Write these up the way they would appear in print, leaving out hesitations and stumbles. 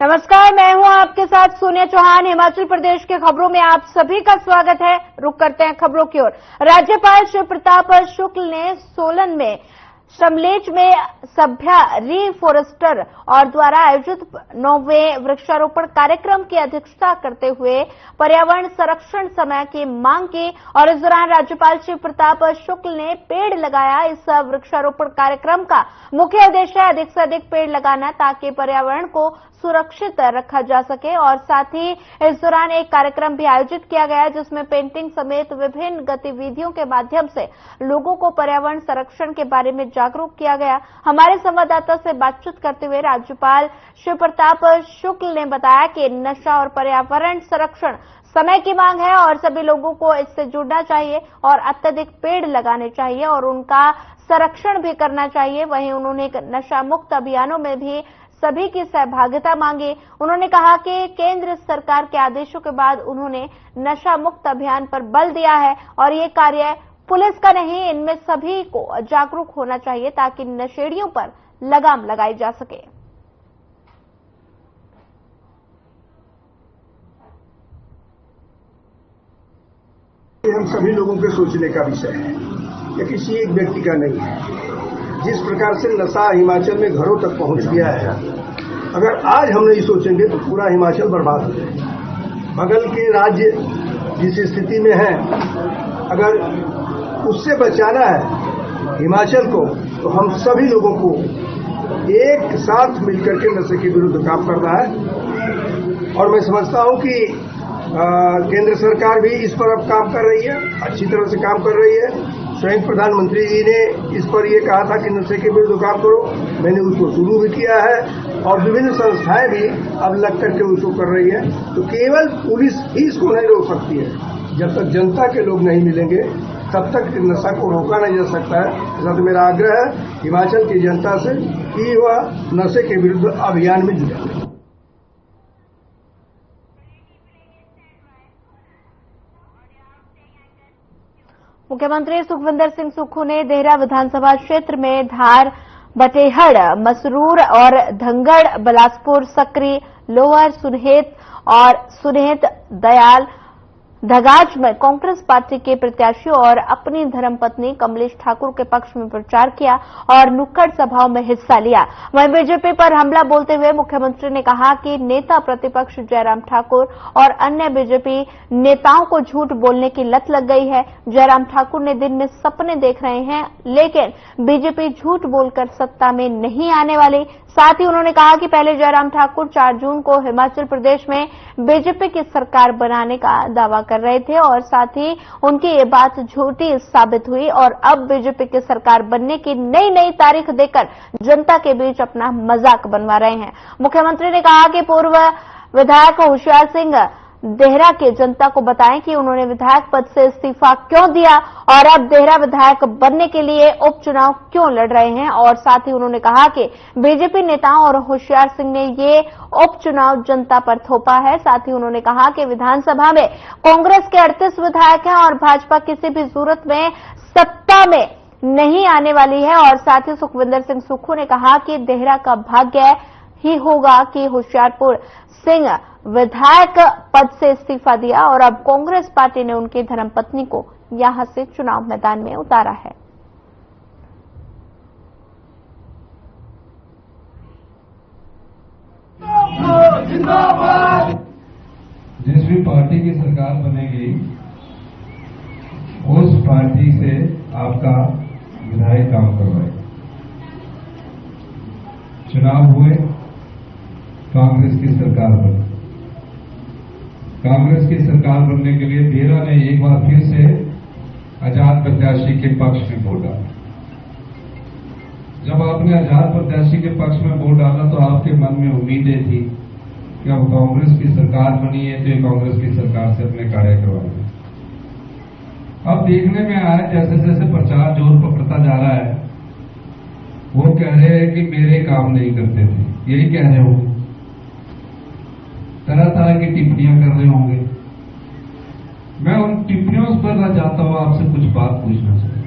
नमस्कार, मैं हूं आपके साथ सोनिया चौहान। हिमाचल प्रदेश के खबरों में आप सभी का स्वागत है। रुक करते हैं खबरों की ओर। राज्यपाल शिव प्रताप शुक्ल ने सोलन में शमलेच में सभ्या री-फॉरेस्टर और द्वारा आयोजित 9वें वृक्षारोपण कार्यक्रम की अध्यक्षता करते हुए पर्यावरण संरक्षण समय की मांग की और इस दौरान राज्यपाल शिव प्रताप शुक्ल ने पेड़ लगाया। इस वृक्षारोपण कार्यक्रम का मुख्य उद्देश्य है अधिक से अधिक पेड़ लगाना ताकि पर्यावरण को सुरक्षित रखा जा सके और साथ ही इस दौरान एक कार्यक्रम भी आयोजित किया गया जिसमें पेंटिंग समेत विभिन्न गतिविधियों के माध्यम से लोगों को पर्यावरण संरक्षण के बारे में जागरूक किया गया। हमारे संवाददाता से बातचीत करते हुए राज्यपाल शिव प्रताप शुक्ल ने बताया कि नशा और पर्यावरण संरक्षण समय की मांग है और सभी लोगों को इससे जुड़ना चाहिए और अत्यधिक पेड़ लगाने चाहिए और उनका संरक्षण भी करना चाहिए। वहीं उन्होंने नशा मुक्त अभियानों में भी सभी की सहभागिता मांगी। उन्होंने कहा कि केंद्र सरकार के आदेशों के बाद उन्होंने नशा मुक्त अभियान पर बल दिया है और ये कार्य पुलिस का नहीं, इनमें सभी को जागरूक होना चाहिए ताकि नशेड़ियों पर लगाम लगाई जा सके। हम सभी लोगों के सोचने का विषय है, ये किसी एक व्यक्ति का नहीं है। जिस प्रकार से नशा हिमाचल में घरों तक पहुंच गया है, अगर आज हम नहीं सोचेंगे तो पूरा हिमाचल बर्बाद हो जाएगा। बगल के राज्य जिस स्थिति में है, अगर उससे बचाना है हिमाचल को तो हम सभी लोगों को एक साथ मिलकर के नशे के विरुद्ध काम करना है। और मैं समझता हूं कि केंद्र सरकार भी इस पर अब काम कर रही है, अच्छी तरह से काम कर रही है। स्वयं प्रधानमंत्री जी ने इस पर यह कहा था कि नशे के विरुद्ध काम करो, मैंने उसको शुरू भी किया है और विभिन्न संस्थाएं भी अब लग करके उसको कर रही है। तो केवल पुलिस ही इसको नहीं रोक सकती है, जब तक जनता के लोग नहीं मिलेंगे तब तक नशा को रोका नहीं जा सकता है। इसलिए मेरा आग्रह है हिमाचल की जनता से कि वह नशे के विरुद्ध अभियान में जुटे। मुख्यमंत्री सुखविंदर सिंह सुक्खू ने देहरा विधानसभा क्षेत्र में धार, बटेहड़, मसरूर और धंगड़, बिलासपुर, सकरी, लोअर सुरहेत और सुरहेत दयाल धगाज में कांग्रेस पार्टी के प्रत्याशी और अपनी धर्मपत्नी कमलेश ठाकुर के पक्ष में प्रचार किया और नुक्कड़ सभाओं में हिस्सा लिया। वहीं बीजेपी पर हमला बोलते हुए मुख्यमंत्री ने कहा कि नेता प्रतिपक्ष जयराम ठाकुर और अन्य बीजेपी नेताओं को झूठ बोलने की लत लग गई है। जयराम ठाकुर ने दिन में सपने देख रहे हैं लेकिन बीजेपी झूठ बोलकर सत्ता में नहीं आने वाली। साथ ही उन्होंने कहा कि पहले जयराम ठाकुर 4 जून को हिमाचल प्रदेश में बीजेपी की सरकार बनाने का दावा कर रहे थे और साथ ही उनकी ये बात झूठी साबित हुई और अब बीजेपी की सरकार बनने की नई तारीख देकर जनता के बीच अपना मजाक बनवा रहे हैं। मुख्यमंत्री ने कहा कि पूर्व विधायक होशियार सिंह देहरा के जनता को बताएं कि उन्होंने विधायक पद से इस्तीफा क्यों दिया और अब देहरा विधायक बनने के लिए उपचुनाव क्यों लड़ रहे हैं। और साथ ही उन्होंने कहा कि बीजेपी नेताओं और होशियार सिंह ने ये उपचुनाव जनता पर थोपा है। साथ ही उन्होंने कहा कि विधानसभा में कांग्रेस के 38 विधायक हैं और भाजपा किसी भी सूरत में सत्ता में नहीं आने वाली है। और साथ ही सुखविंदर सिंह सुक्खू ने कहा कि देहरा का भाग्य ही होगा कि होशियारपुर सिंह विधायक पद से इस्तीफा दिया और अब कांग्रेस पार्टी ने उनकी धर्मपत्नी को यहां से चुनाव मैदान में उतारा है। जिस भी पार्टी की सरकार बनेगी उस पार्टी से आपका विधायक काम करवाए। चुनाव हुए, कांग्रेस की सरकार बनी। कांग्रेस की सरकार बनने के लिए देहरा ने एक बार फिर से आजाद प्रत्याशी के पक्ष में वोट डाला। जब आपने आजाद प्रत्याशी के पक्ष में वोट डाला तो आपके मन में उम्मीदें थी कि अब कांग्रेस की सरकार बनी है तो ये कांग्रेस की सरकार से अपने कार्य करवाएंगे। अब देखने में आया जैसे जैसे प्रचार जोर पकड़ता जा रहा है, वो कह रहे हैं कि मेरे काम नहीं करते थे, यही कह रहे होंगे, तरह तरह की टिप्पणियां कर रहे होंगे। मैं उन टिप्पणियों पर न जाता हुआ आपसे कुछ बात पूछना चाहता हूं।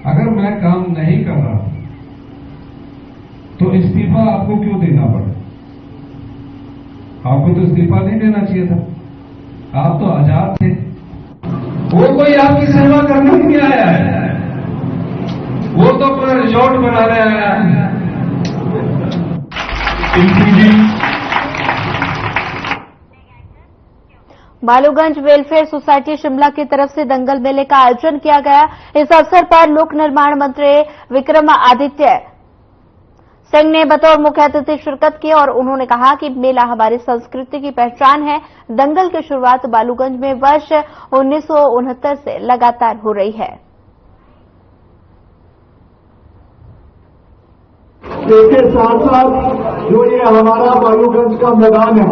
अगर मैं काम नहीं कर रहा तो इस्तीफा आपको क्यों देना पड़ा? आपको तो इस्तीफा नहीं देना चाहिए था, आप तो आजाद थे। वो कोई आपकी सेवा करने नहीं आया है, वो तो अपना रिजॉर्ट बनाने आया है। बालूगंज वेलफेयर सोसाइटी शिमला की तरफ से दंगल मेले का आयोजन किया गया। इस अवसर पर लोक निर्माण मंत्री विक्रमादित्य सिंह ने बतौर मुख्य अतिथि शिरकत की और उन्होंने कहा कि मेला हमारी संस्कृति की पहचान है। दंगल की शुरुआत बालूगंज में वर्ष 1969 से लगातार हो रही है। इसके साथ साथ जो ये हमारा बालूगंज का मैदान है,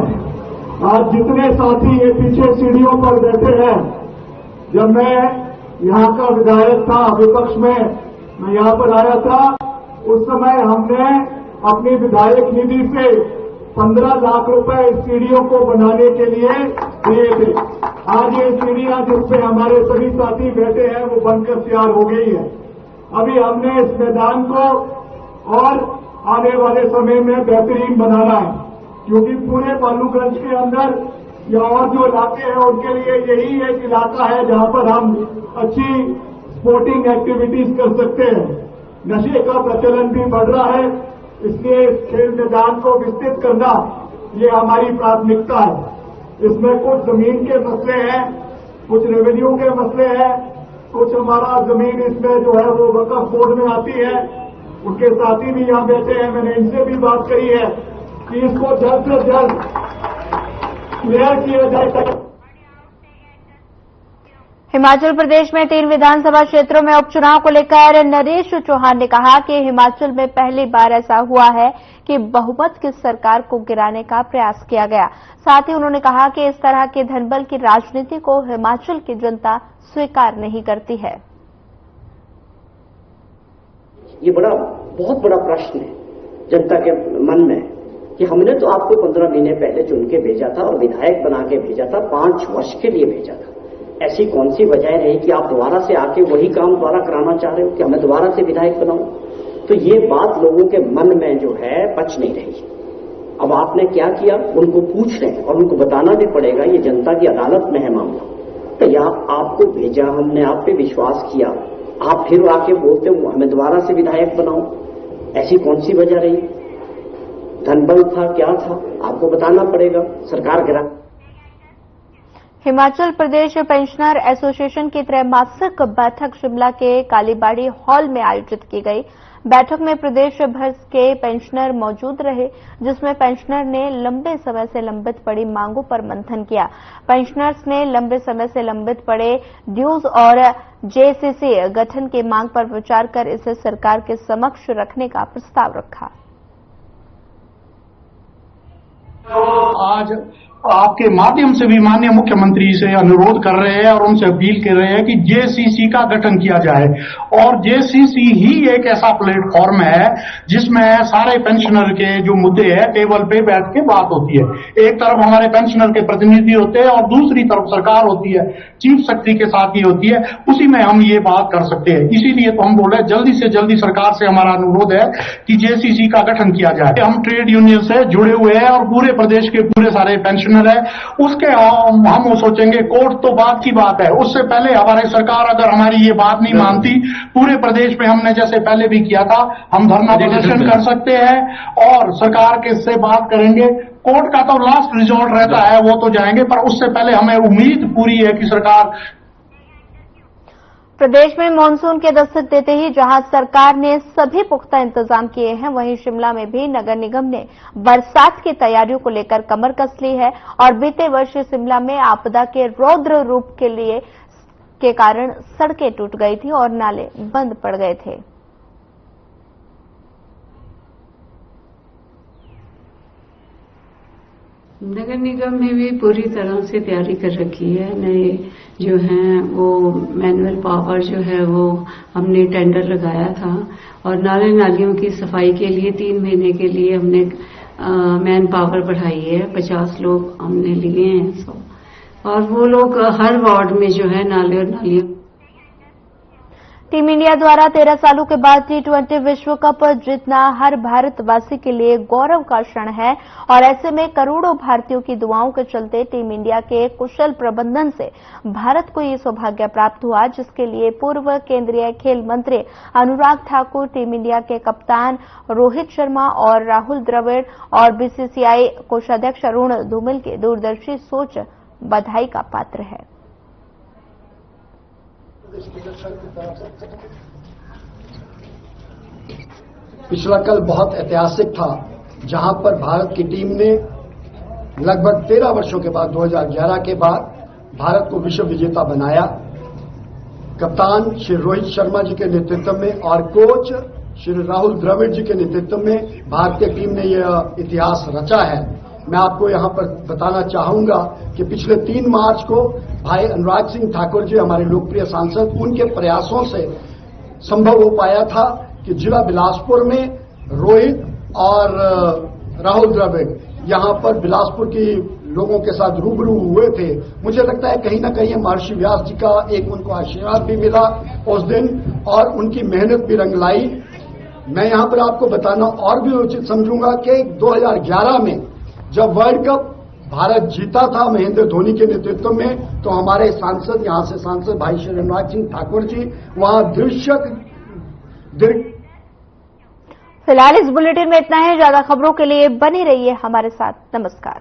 आज जितने साथी ये पीछे सीढ़ियों पर बैठे हैं, जब मैं यहाँ का विधायक था विपक्ष में, मैं यहाँ पर आया था, उस समय हमने अपनी विधायक निधि से 15 लाख रुपए इस सीढ़ियों को बनाने के लिए दिए थे। आज ये सीढ़ियां जिसपे हमारे सभी साथी बैठे हैं वो बनकर तैयार हो गई है। अभी हमने इस मैदान को और आने वाले समय में बेहतरीन बनाना है, क्योंकि पूरे बालूगंज के अंदर या और जो इलाके हैं उनके लिए यही एक इलाका है जहां पर हम अच्छी स्पोर्टिंग एक्टिविटीज कर सकते हैं। नशे का प्रचलन भी बढ़ रहा है, इसलिए इस खेल मैदान को विस्तृत करना ये हमारी प्राथमिकता है। इसमें कुछ जमीन के मसले हैं, कुछ रेवेन्यू के मसले हैं, कुछ हमारा जमीन इसमें जो है वो वक्फ बोर्ड में आती है। उनके साथी भी यहां बैठे हैं, मैंने इनसे भी बात करी है कि इसको जल्द से जल्द क्लियर किया जाए। हिमाचल प्रदेश में 3 विधानसभा क्षेत्रों में उपचुनाव को लेकर नरेश चौहान ने कहा कि हिमाचल में पहली बार ऐसा हुआ है कि बहुमत की सरकार को गिराने का प्रयास किया गया। साथ ही उन्होंने कहा कि इस तरह के धनबल की राजनीति को हिमाचल की जनता स्वीकार नहीं करती है। ये बहुत बड़ा प्रश्न है जनता के मन में कि हमने तो आपको 15 महीने पहले चुन के भेजा था और विधायक बना के भेजा था, 5 वर्ष के लिए भेजा था। ऐसी कौन सी वजह रही कि आप दोबारा से आके वही काम दोबारा कराना चाह रहे हो कि हमें दोबारा से विधायक बनाऊं? तो ये बात लोगों के मन में जो है पच नहीं रही। अब आपने क्या किया उनको पूछ रहे हैं और उनको बताना भी पड़ेगा, ये जनता की अदालत में है मामला। तो यहाँ आपको भेजा, हमने आप पे विश्वास किया, आप फिर आके बोलते हो हमें दोबारा से विधायक बनाओ। ऐसी कौन सी वजह रही? धनबल था, क्या था, आपको बताना पड़ेगा। सरकार गिरा। हिमाचल प्रदेश पेंशनर एसोसिएशन की त्रैमासिक बैठक शिमला के कालीबाड़ी हॉल में आयोजित की गई। बैठक में प्रदेश भर के पेंशनर मौजूद रहे, जिसमें पेंशनर ने लंबे समय से लंबित पड़ी मांगों पर मंथन किया। पेंशनर्स ने लंबे समय से लंबित पड़े ड्यूज और जेसीसी गठन की मांग पर विचार कर इसे सरकार के समक्ष रखने का प्रस्ताव रखा। आज आपके माध्यम से भी माननीय मुख्यमंत्री से अनुरोध कर रहे हैं और उनसे अपील कर रहे हैं कि जेसीसी का गठन किया जाए। और जेसीसी ही एक ऐसा प्लेटफॉर्म है जिसमें सारे पेंशनर के जो मुद्दे हैं टेबल पे बैठ के बात होती है। एक तरफ हमारे पेंशनर के प्रतिनिधि होते हैं और दूसरी तरफ सरकार होती है, चीफ सेक्रेटरी के साथ ही होती है, उसी में हम ये बात कर सकते हैं। इसीलिए तो हम बोले जल्दी से जल्दी सरकार से हमारा अनुरोध है कि जेसीसी का गठन किया जाए। हम ट्रेड यूनियन से जुड़े हुए हैं और पूरे प्रदेश के पूरे सारे पेंशनर है, उसके हम वो सोचेंगे कोर्ट तो बात की बात है, उससे पहले हमारी सरकार अगर हमारी ये बात नहीं मानती, पूरे प्रदेश में हमने जैसे पहले भी किया था, हम धरना प्रदर्शन कर सकते हैं और सरकार के से बात करेंगे। कोर्ट का तो लास्ट रिजॉर्ट रहता है, वो तो जाएंगे, पर उससे पहले हमें उम्मीद पूरी है कि सरकार। प्रदेश में मानसून के दस्तक देते ही जहां सरकार ने सभी पुख्ता इंतजाम किए हैं, वहीं शिमला में भी नगर निगम ने बरसात की तैयारियों को लेकर कमर कस ली है और बीते वर्ष शिमला में आपदा के रौद्र रूप के कारण सड़कें टूट गई थी और नाले बंद पड़ गए थे। नगर निगम ने भी पूरी तरह से तैयारी कर रखी है। नए जो हैं वो मैनुअल पावर जो है वो हमने टेंडर लगाया था और नाले नालियों की सफाई के लिए 3 महीने के लिए हमने मैन पावर बढ़ाई है। 50 लोग हमने लिए हैं और वो लोग हर वार्ड में जो है नाले और नालियों। टीम इंडिया द्वारा 13 सालों के बाद T20 विश्व कप जीतना हर भारतवासी के लिए गौरव का क्षण है और ऐसे में करोड़ों भारतीयों की दुआओं के चलते टीम इंडिया के कुशल प्रबंधन से भारत को ये सौभाग्य प्राप्त हुआ, जिसके लिए पूर्व केंद्रीय खेल मंत्री अनुराग ठाकुर, टीम इंडिया के कप्तान रोहित शर्मा और राहुल द्रविड़ और बीसीसीआई कोषाध्यक्ष अरुण धूमिल की दूरदर्शी सोच बधाई का पात्र है। पिछला कल बहुत ऐतिहासिक था, जहां पर भारत की टीम ने लगभग 13 वर्षों के बाद 2011 के बाद भारत को विश्व विजेता बनाया। कप्तान श्री रोहित शर्मा जी के नेतृत्व में और कोच श्री राहुल द्रविड़ जी के नेतृत्व में भारतीय टीम ने यह इतिहास रचा है। मैं आपको यहां पर बताना चाहूंगा कि पिछले 3 मार्च को भाई अनुराग सिंह ठाकुर जी, हमारे लोकप्रिय सांसद, उनके प्रयासों से संभव हो पाया था कि जिला बिलासपुर में रोहित और राहुल द्रविड़ यहां पर बिलासपुर की लोगों के साथ रूबरू हुए थे। मुझे लगता है कहीं ना कहीं महर्षि व्यास जी का एक उनको आशीर्वाद भी मिला उस दिन और उनकी मेहनत भी रंग लाई। मैं यहां पर आपको बताना और भी उचित समझूंगा कि 2011 में जब वर्ल्ड कप भारत जीता था महेंद्र धोनी के नेतृत्व में, तो हमारे सांसद, यहां से सांसद भाई श्री अनुराग सिंह ठाकुर जी वहां फिलहाल इस बुलेटिन में इतना है। ज्यादा खबरों के लिए बने रहिए हमारे साथ। नमस्कार।